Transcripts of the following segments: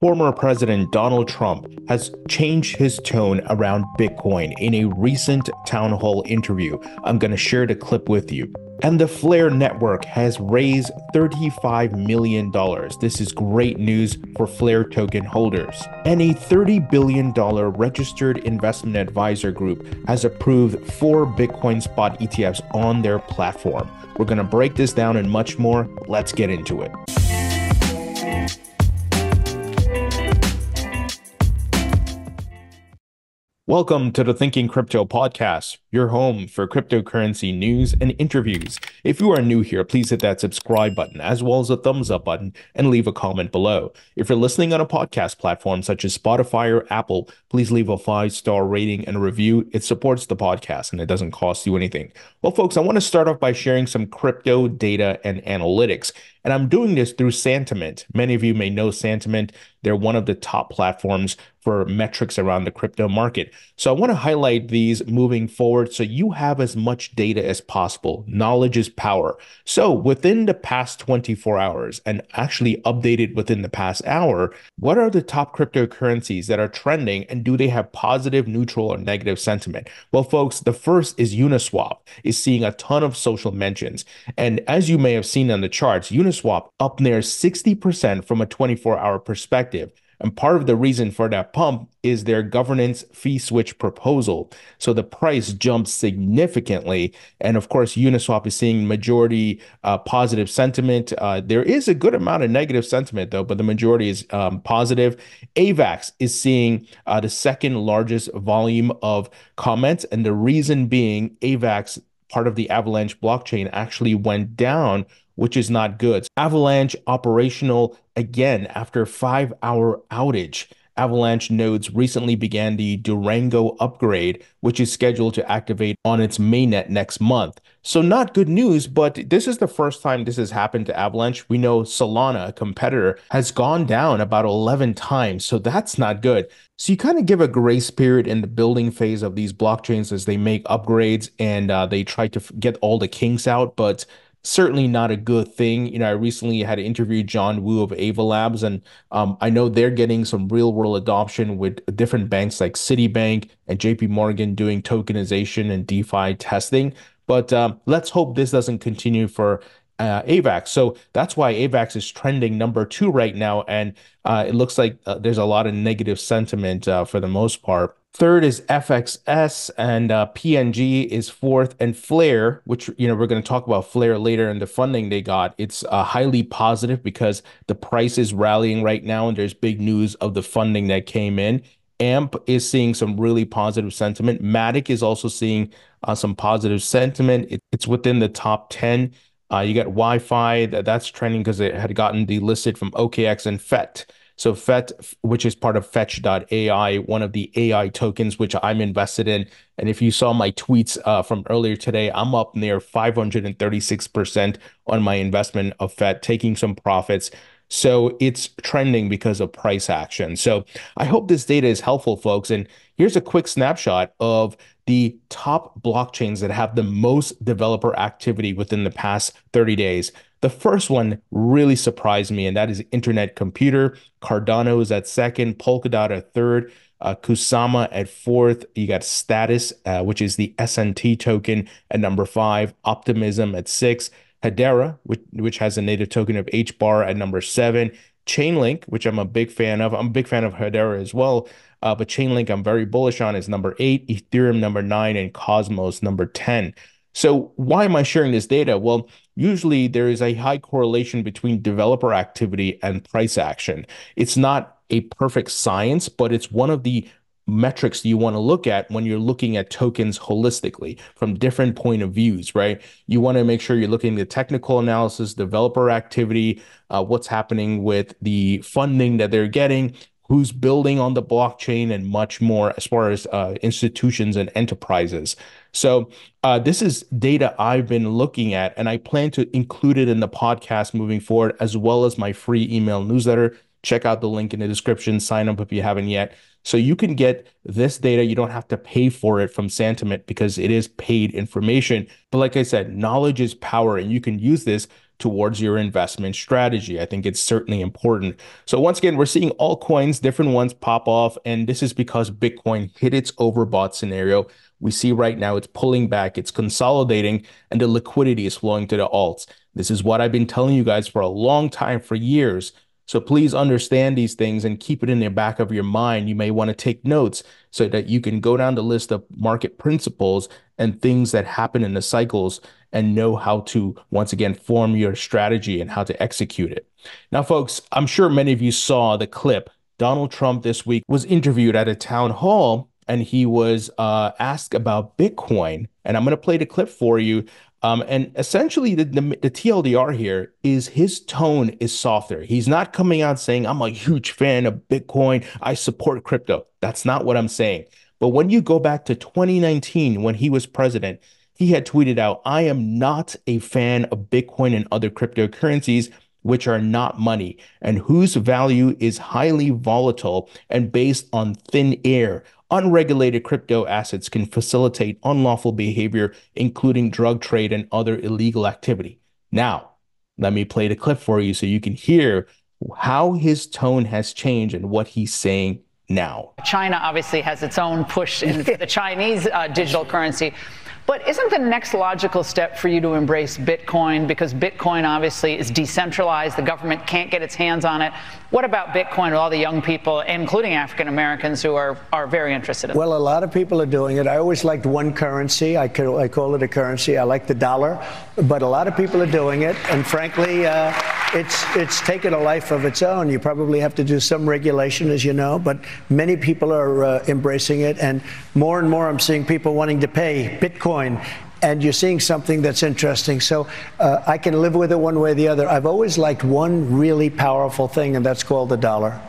Former President Donald Trump has changed his tone around Bitcoin in a recent town hall interview. I'm going to share the clip with you. And the FLR network has raised $35 million. This is great news for FLR token holders. And a $30 billion registered investment advisor group has approved 4 Bitcoin spot ETFs on their platform. We're going to break this down and much more. Let's get into it. Welcome to the Thinking Crypto podcast, your home for cryptocurrency news and interviews. If you are new here, please hit that subscribe button as well as the thumbs up button and leave a comment below. If you're listening on a podcast platform such as Spotify or Apple, please leave a 5-star rating and a review. It supports the podcast and it doesn't cost you anything. Well, folks, I want to start off by sharing some crypto data and analytics. And I'm doing this through Santiment. Many of you may know Santiment. They're one of the top platforms for metrics around the crypto market. So I want to highlight these moving forward so you have as much data as possible. Knowledge is power. So within the past 24 hours, and actually updated within the past hour, what are the top cryptocurrencies that are trending, and do they have positive, neutral, or negative sentiment? Well, folks, the first is Uniswap, is seeing a ton of social mentions. And as you may have seen on the charts, Uniswap up near 60% from a 24-hour perspective. And part of the reason for that pump is their governance fee switch proposal. So the price jumped significantly. And of course, Uniswap is seeing majority positive sentiment. There is a good amount of negative sentiment, though, but the majority is positive. AVAX is seeing the second largest volume of comments. And the reason being, AVAX, part of the Avalanche blockchain, actually went down, which is not good. Avalanche operational again after 5-hour outage. Avalanche nodes recently began the Durango upgrade, which is scheduled to activate on its mainnet next month. So not good news, but this is the first time this has happened to Avalanche. We know Solana, a competitor, has gone down about 11 times, so that's not good. So you kind of give a grace period in the building phase of these blockchains as they make upgrades and they try to get all the kinks out, but certainly not a good thing. I recently had interviewed John Wu of Ava Labs, and I know they're getting some real world adoption with different banks like Citibank and JP Morgan doing tokenization and DeFi testing. But let's hope this doesn't continue for AVAX. So that's why AVAX is trending number 2 right now. And it looks like there's a lot of negative sentiment for the most part. Third is FXS, and PNG is fourth, and FLR, which we're going to talk about FLR later and the funding they got. It's highly positive because the price is rallying right now, and there's big news of the funding that came in. AMP is seeing some really positive sentiment. Matic is also seeing some positive sentiment. It's within the top 10. You got Wi-Fi that's trending because it had gotten delisted from OKX and FET. So FET, which is part of Fetch.ai, one of the AI tokens which I'm invested in. And if you saw my tweets from earlier today, I'm up near 536% on my investment of FET, taking some profits. So it's trending because of price action. So I hope this data is helpful, folks. And here's a quick snapshot of the top blockchains that have the most developer activity within the past 30 days. The first one really surprised me, and that is Internet Computer. Cardano is at second, Polkadot at third, Kusama at fourth. You got Status, which is the SNT token, at number 5, Optimism at 6, Hedera, which has a native token of HBAR, at number 7, Chainlink, which I'm a big fan of. I'm a big fan of Hedera as well. But Chainlink I'm very bullish on, is number 8, Ethereum number 9, and Cosmos number 10. So why am I sharing this data? Well, usually there is a high correlation between developer activity and price action. It's not a perfect science, but it's one of the metrics you want to look at when you're looking at tokens holistically from different point of views, right? You want to make sure you're looking at the technical analysis, developer activity, what's happening with the funding that they're getting, who's building on the blockchain, and much more as far as institutions and enterprises. So this is data I've been looking at, and I plan to include it in the podcast moving forward, as well as my free email newsletter. Check out the link in the description. Sign up if you haven't yet. So you can get this data. You don't have to pay for it from Santiment because it is paid information. But like I said, knowledge is power, and you can use this towards your investment strategy. I think it's certainly important. So once again, we're seeing altcoins, different ones pop off, and this is because Bitcoin hit its overbought scenario. We see right now it's pulling back, it's consolidating, and the liquidity is flowing to the alts. This is what I've been telling you guys for a long time, for years. So please understand these things and keep it in the back of your mind. You may want to take notes so that you can go down the list of market principles and things that happen in the cycles and know how to, once again, form your strategy and how to execute it. Now, folks, I'm sure many of you saw the clip. Donald Trump this week was interviewed at a town hall and he was asked about Bitcoin. And I'm going to play the clip for you. And essentially, the TLDR here is his tone is softer. He's not coming out saying, I'm a huge fan of Bitcoin, I support crypto. That's not what I'm saying. But when you go back to 2019, when he was president, he had tweeted out, I am not a fan of Bitcoin and other cryptocurrencies, which are not money and whose value is highly volatile and based on thin air. Unregulated crypto assets can facilitate unlawful behavior, including drug trade and other illegal activity. Now, let me play the clip for you so you can hear how his tone has changed and what he's saying now. China obviously has its own push in the Chinese digital currency. But isn't the next logical step for you to embrace Bitcoin? Because Bitcoin obviously is decentralized. The government can't get its hands on it. What about Bitcoin with all the young people, including African Americans, who are very interested in it? Well, a lot of people are doing it. I always liked one currency. I call it a currency. I like the dollar. But a lot of people are doing it. And frankly, it's taken a life of its own. You probably have to do some regulation, as you know. But many people are embracing it. And more I'm seeing people wanting to pay Bitcoin. And you're seeing something that's interesting. So I can live with it one way or the other. I've always liked one really powerful thing, and that's called the dollar.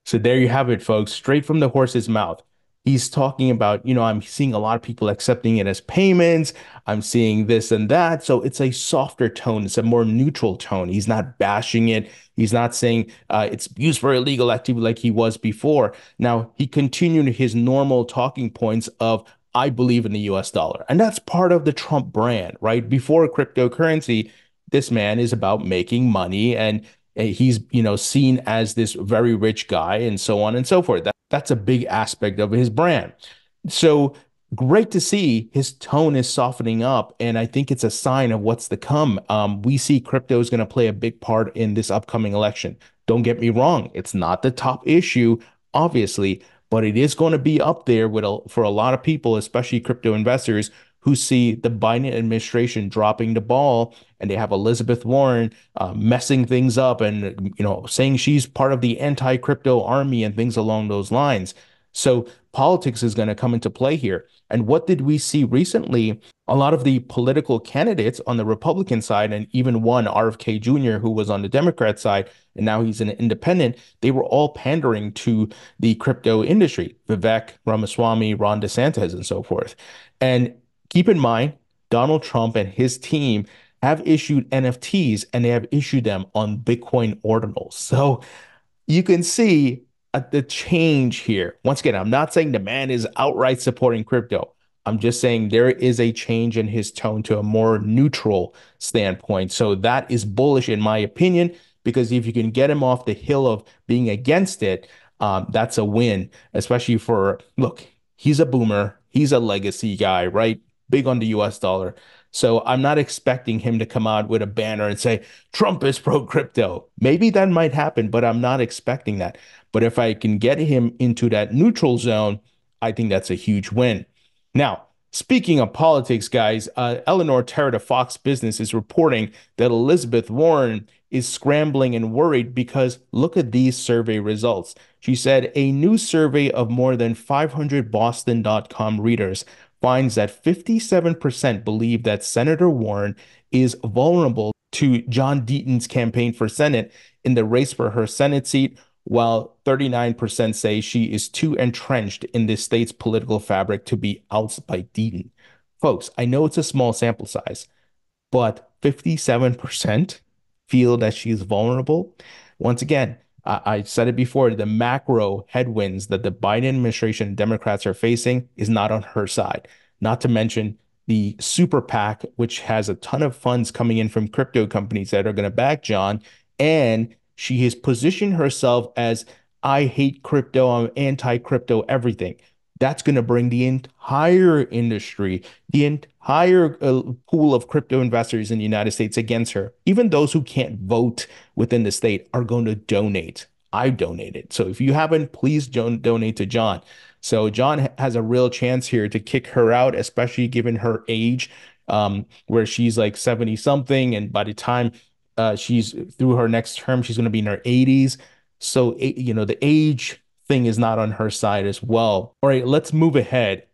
So there you have it, folks, straight from the horse's mouth. He's talking about, I'm seeing a lot of people accepting it as payments. I'm seeing this and that. So it's a softer tone. It's a more neutral tone. He's not bashing it. He's not saying it's used for illegal activity like he was before. Now, he continued his normal talking points of, I believe in the US dollar. And that's part of the Trump brand, right? Before cryptocurrency, this man is about making money and he's, seen as this very rich guy and so on and so forth. That's a big aspect of his brand. So great to see his tone is softening up. And I think it's a sign of what's to come. We see crypto is going to play a big part in this upcoming election. Don't get me wrong. It's not the top issue, obviously, but it is going to be up there for a lot of people, especially crypto investors who see the Biden administration dropping the ball and they have Elizabeth Warren messing things up and, saying she's part of the anti-crypto army and things along those lines. So politics is going to come into play here. And what did we see recently? A lot of the political candidates on the Republican side, and even one, RFK Jr., who was on the Democrat side, and now he's an independent, they were all pandering to the crypto industry, Vivek Ramaswamy, Ron DeSantis, and so forth. And keep in mind, Donald Trump and his team have issued NFTs, and they have issued them on Bitcoin ordinals. So you can see the change here. Once again, I'm not saying the man is outright supporting crypto. I'm just saying there is a change in his tone to a more neutral standpoint. So that is bullish in my opinion, because if you can get him off the hill of being against it, that's a win, especially look, he's a boomer. He's a legacy guy, right? Big on the US dollar. So I'm not expecting him to come out with a banner and say, Trump is pro-crypto. Maybe that might happen, but I'm not expecting that. But if I can get him into that neutral zone, I think that's a huge win. Now, speaking of politics, guys, Eleanor Terrett of Fox Business is reporting that Elizabeth Warren is scrambling and worried because look at these survey results. She said a new survey of more than 500 Boston.com readers finds that 57% believe that Senator Warren is vulnerable to John Deaton's campaign for Senate in the race for her Senate seat, while 39% say she is too entrenched in the state's political fabric to be ousted by Deaton. Folks, I know it's a small sample size, but 57% feel that she is vulnerable. Once again, I said it before, the macro headwinds that the Biden administration and Democrats are facing is not on her side. Not to mention the super PAC, which has a ton of funds coming in from crypto companies that are going to back John. And she has positioned herself as, I hate crypto, I'm anti-crypto, everything. That's going to bring the entire industry, the entire pool of crypto investors in the United States against her. Even those who can't vote within the state are going to donate. I donated. So if you haven't, please donate to John. So John has a real chance here to kick her out, especially given her age, where she's like 70 something. And by the time she's through her next term, she's going to be in her 80s. So, the age thing is not on her side as well. All right, let's move ahead.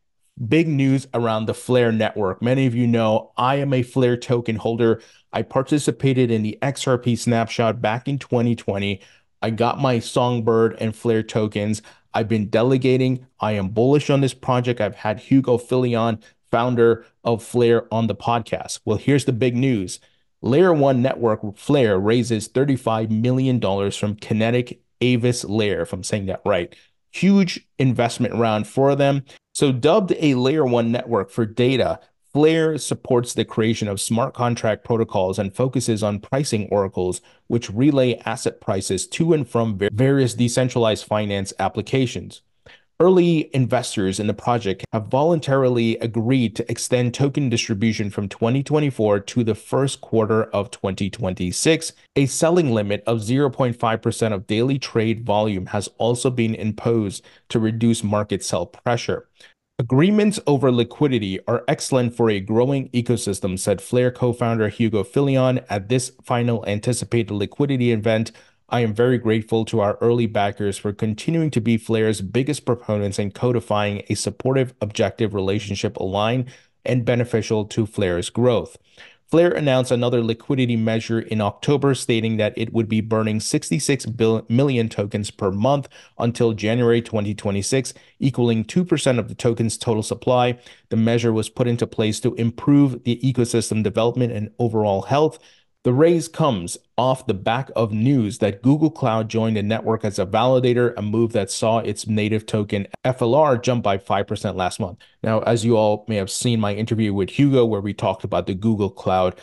Big news around the FLR network. Many of you know I am a FLR token holder. I participated in the XRP snapshot back in 2020. I got my Songbird and FLR tokens. I've been delegating. I am bullish on this project. I've had Hugo Filion, founder of FLR, on the podcast. Well, here's the big news. Layer 1 network FLR raises $35 million from Kinetic Avis Layer, if I'm saying that right. Huge investment round for them. So dubbed a Layer 1 network for data, FLR supports the creation of smart contract protocols and focuses on pricing oracles, which relay asset prices to and from various decentralized finance applications. Early investors in the project have voluntarily agreed to extend token distribution from 2024 to the first quarter of 2026. A selling limit of 0.5% of daily trade volume has also been imposed to reduce market sell pressure. Agreements over liquidity are excellent for a growing ecosystem, said FLR co-founder Hugo Filion at this final anticipated liquidity event. I am very grateful to our early backers for continuing to be FLR's biggest proponents and codifying a supportive, objective relationship aligned and beneficial to FLR's growth. FLR announced another liquidity measure in October, stating that it would be burning 66 million tokens per month until January 2026, equaling 2% of the token's total supply. The measure was put into place to improve the ecosystem development and overall health. The raise comes off the back of news that Google Cloud joined the network as a validator, a move that saw its native token FLR jump by 5% last month. Now, as you all may have seen my interview with Hugo, where we talked about the Google Cloud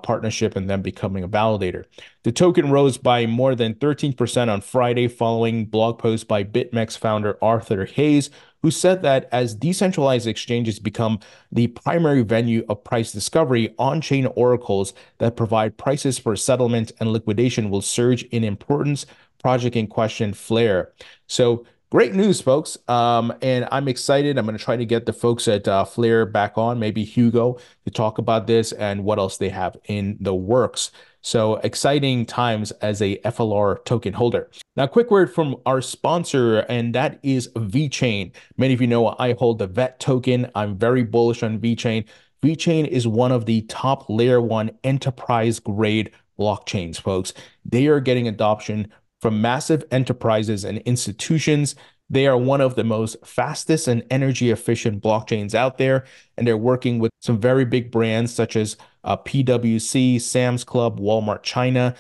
partnership and them becoming a validator. The token rose by more than 13% on Friday following blog posts by BitMEX founder Arthur Hayes, who said that as decentralized exchanges become the primary venue of price discovery, on-chain oracles that provide prices for settlement and liquidation will surge in importance. Project in question, FLR. So great news, folks. And I'm excited. I'm going to try to get the folks at FLR back on, maybe Hugo, to talk about this and what else they have in the works. So exciting times as a FLR token holder. Now, quick word from our sponsor, and that is VeChain. Many of you know I hold the VET token. I'm very bullish on VeChain. VeChain is one of the top layer 1 enterprise grade blockchains, folks. They are getting adoption from massive enterprises and institutions. They are one of the most fastest and energy efficient blockchains out there, and they're working with some very big brands such as PwC, Sam's Club, Walmart China.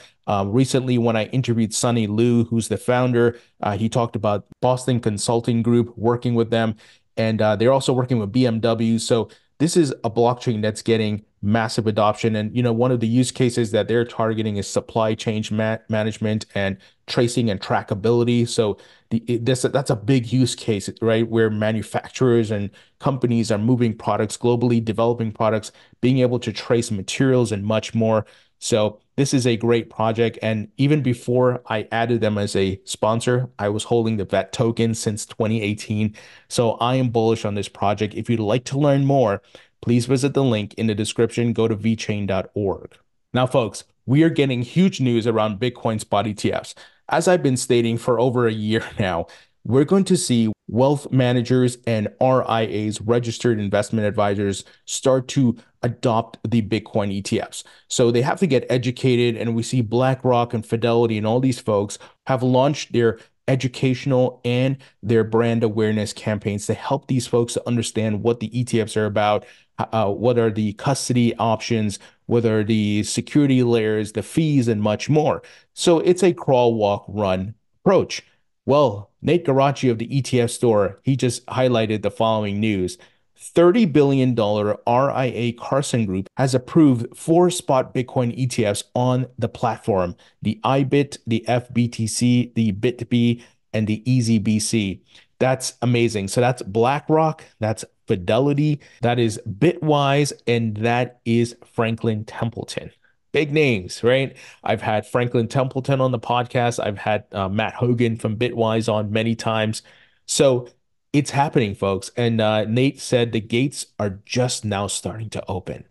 Recently, when I interviewed Sunny Liu, who's the founder, he talked about Boston Consulting Group working with them, and they're also working with BMW. So this is a blockchain that's getting massive adoption. And, one of the use cases that they're targeting is supply chain management and tracing and trackability. So that's a big use case, right? Where manufacturers and companies are moving products globally, developing products, being able to trace materials and much more. So this is a great project. And even before I added them as a sponsor, I was holding the VET token since 2018. So I am bullish on this project. If you'd like to learn more, please visit the link in the description. Go to vchain.org. Now, folks, we are getting huge news around Bitcoin spot ETFs. As I've been stating for over a year now, we're going to see wealth managers and RIAs, registered investment advisors, start to adopt the Bitcoin ETFs. So they have to get educated, and we see BlackRock and Fidelity and all these folks have launched their educational and their brand awareness campaigns to help these folks to understand what the ETFs are about, what are the custody options, what are the security layers, the fees, and much more. So it's a crawl, walk, run approach. Well, Nate Garachi of the ETF store, he just highlighted the following news. $30 billion RIA Carson Group has approved 4 spot Bitcoin ETFs on the platform, the IBIT, the FBTC, the BitB, and the EasyBC. That's amazing. So that's BlackRock, that's Fidelity, that is Bitwise, and that is Franklin Templeton. Big names, right? I've had Franklin Templeton on the podcast. I've had Matt Hogan from Bitwise on many times. So it's happening, folks. And Nate said the gates are just now starting to open.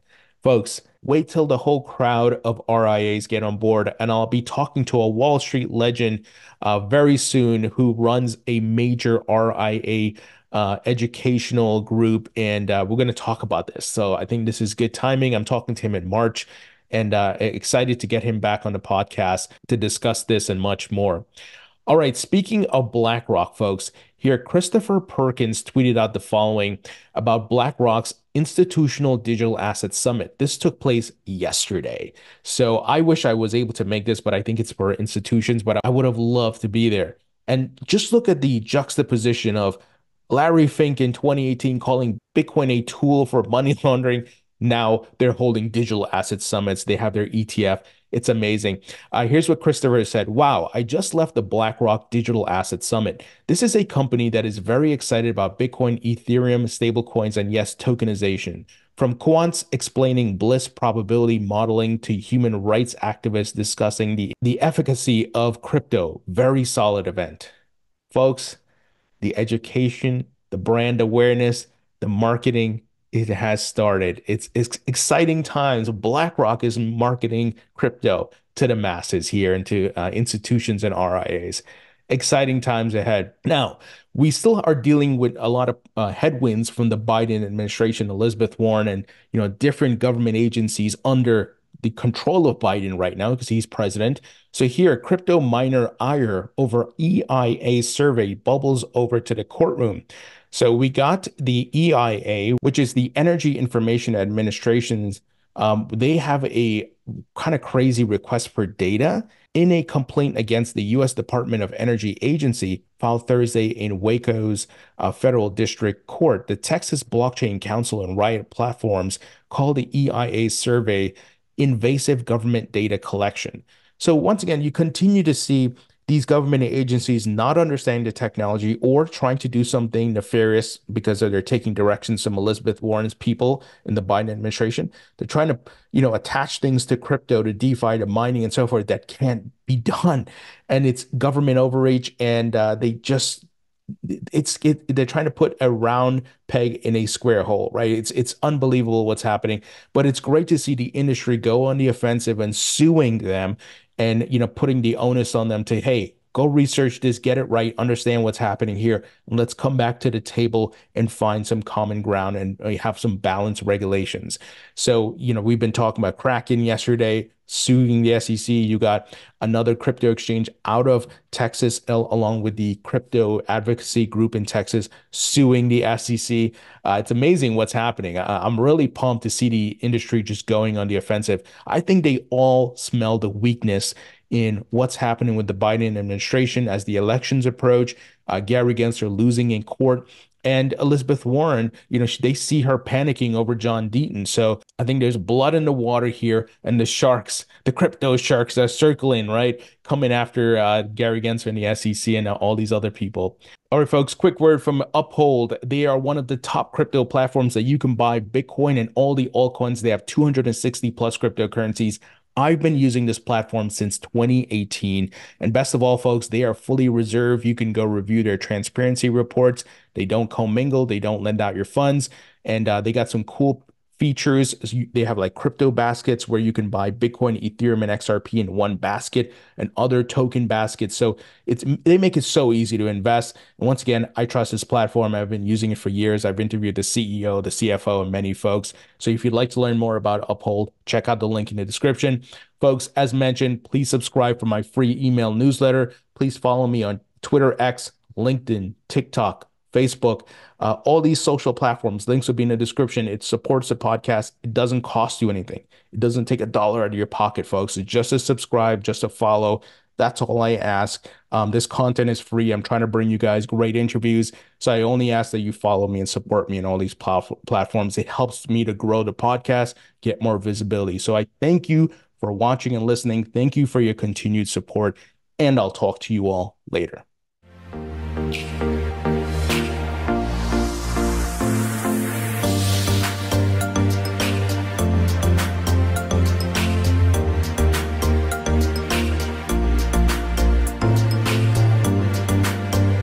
Folks, wait till the whole crowd of RIAs get on board, and I'll be talking to a Wall Street legend very soon who runs a major RIA educational group, and we're going to talk about this. So I think this is good timing. I'm talking to him in March, and excited to get him back on the podcast to discuss this and much more. All right, speaking of BlackRock, folks, here Christopher Perkins tweeted out the following about BlackRock's Institutional Digital Asset Summit. This took place yesterday. So I wish I was able to make this, but I think it's for institutions, but I would have loved to be there. And just look at the juxtaposition of Larry Fink in 2018 calling Bitcoin a tool for money laundering. Now they're holding digital asset summits. They have their ETF. It's amazing. Here's what Christopher said. Wow, I just left the BlackRock Digital Asset Summit. This is a company that is very excited about Bitcoin, Ethereum, stablecoins, and yes, tokenization. From quants explaining Bliss probability modeling to human rights activists discussing the efficacy of crypto. Very solid event. Folks, the education, the brand awareness, the marketing, it has started. It's exciting times. BlackRock is marketing crypto to the masses here and to institutions and RIAs. Exciting times ahead. Now, we still are dealing with a lot of headwinds from the Biden administration, Elizabeth Warren, and different government agencies under the control of Biden right now because he's president. So here, crypto miner ire over EIA survey bubbles over to the courtroom. So we got the EIA, which is the Energy Information Administration's. They have a kind of crazy request for data in a complaint against the U.S. Department of Energy agency filed Thursday in Waco's federal district court. The Texas Blockchain Council and Riot Platforms called the EIA survey invasive government data collection. So once again, you continue to see these government agencies not understanding the technology or trying to do something nefarious because they're taking directions from Elizabeth Warren's people in the Biden administration. They're trying to, attach things to crypto, to DeFi, to mining and so forth that can't be done. And it's government overreach, and they're trying to put a round peg in a square hole, right? It's unbelievable what's happening, but it's great to see the industry go on the offensive and suing them and putting the onus on them to, hey, go research this, get it right, understand what's happening here, and let's come back to the table and find some common ground and have some balanced regulations. So, we've been talking about Kraken yesterday, suing the SEC. You got another crypto exchange out of Texas, along with the Crypto Advocacy Group in Texas, suing the SEC. It's amazing what's happening. I'm really pumped to see the industry just going on the offensive. I think they all smell the weakness in what's happening with the Biden administration as the elections approach. Gary Gensler losing in court. And Elizabeth Warren, they see her panicking over John Deaton. So I think there's blood in the water here, and the sharks, the crypto sharks are circling, right? Coming after Gary Gensler and the SEC and all these other people. All right, folks, quick word from Uphold. They are one of the top crypto platforms that you can buy Bitcoin and all the altcoins. They have 260 plus cryptocurrencies. I've been using this platform since 2018. And best of all, folks, they are fully reserved. You can go review their transparency reports. They don't commingle. They don't lend out your funds. And they got some cool features. They have like crypto baskets where you can buy Bitcoin, Ethereum, and XRP in one basket and other token baskets. So they make it so easy to invest. And once again, I trust this platform. I've been using it for years. I've interviewed the CEO, the CFO, and many folks. So if you'd like to learn more about Uphold, check out the link in the description. Folks, as mentioned, please subscribe for my free email newsletter. Please follow me on Twitter, X, LinkedIn, TikTok, Facebook, all these social platforms. Links will be in the description. It supports the podcast. It doesn't cost you anything. It doesn't take $1 out of your pocket, folks. It's just a subscribe, just a follow. That's all I ask. This content is free. I'm trying to bring you guys great interviews. So I only ask that you follow me and support me on all these platforms. It helps me to grow the podcast, get more visibility. So I thank you for watching and listening. Thank you for your continued support, and I'll talk to you all later.